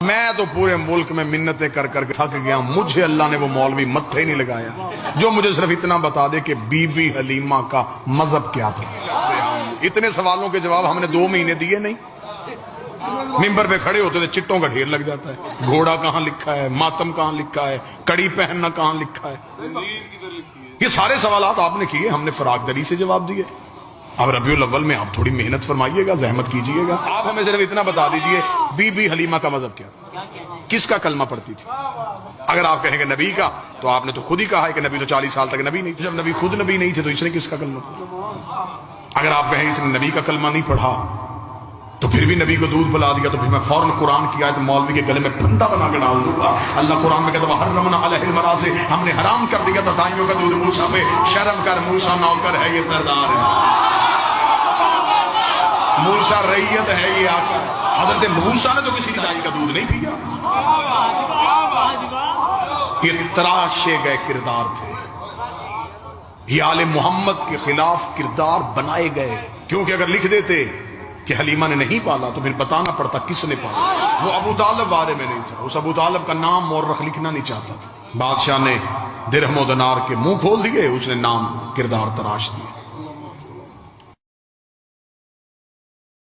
میں تو پورے ملک میں منتیں کر کر کے تھک گیا، مجھے اللہ نے وہ مولوی متھے ہی نہیں لگایا جو مجھے صرف اتنا بتا دے کہ بی بی حلیمہ کا مذہب کیا تھا۔ اتنے سوالوں کے جواب ہم نے 2 مہینے دیے نہیں۔ ممبر پہ کھڑے ہوتے تھے، چٹوں کا ڈھیر لگ جاتا ہے، گھوڑا کہاں لکھا ہے، ماتم کہاں لکھا ہے، کڑی پہننا کہاں لکھا ہے۔ یہ سارے سوالات آپ نے کیے، ہم نے فراق دری سے جواب دیے۔ اب ربیع الاول میں آپ تھوڑی محنت فرمائیے گا، زحمت کیجئے گا۔ آپ ہمیں صرف اتنا بتا دیجئے بی بی حلیمہ کا مذہب کیا تھا، کس کا کلمہ پڑھتی تھی۔ اگر آپ کہیں گے نبی کا، تو آپ نے تو خود ہی کہا ہے کہ نبی تو 40 سال تک نبی نہیں تھے۔ جب نبی خود نبی نہیں تھے تو اس نے کس کا کلمہ پڑھا؟ اگر آپ کہیں اس نے نبی کا کلمہ نہیں پڑھا تو پھر بھی نبی کو دودھ پلا دیا، تو پھر میں فوراً قرآن کی آیت مولوی کے گلے میں پھندا بنا کے ڈال دوں گا۔ اللہ قرآن میں کہتا ہے وَحَرَّمْنَا عَلَيْهِ الْمَرَاضِعَ، ہم نے حرام کر دیا تھا دائیوں کا دودھ موسیٰ پہ۔ شرم کر، موسیٰ نوکر ہے، یہ سردار ہے، موسیٰ ریت ہے، یہ آقا ہے۔ حضرت موسیٰ نے تو کسی دائی کا دودھ نہیں پیا۔ یہ تراشے گئے کردار تھے، یہ آل محمد کے خلاف کردار بنائے گئے، کیونکہ اگر لکھ دیتے کہ حلیمہ نے نہیں پالا تو پھر بتانا پڑتا کس نے پالا۔ وہ ابو طالب بارے میں نہیں تھا، اس ابو طالب کا نام مورخ لکھنا نہیں چاہتا تھا۔ بادشاہ نے درہم و دینار کے منہ کھول دیے، اس نے نام کردار تراش دیے۔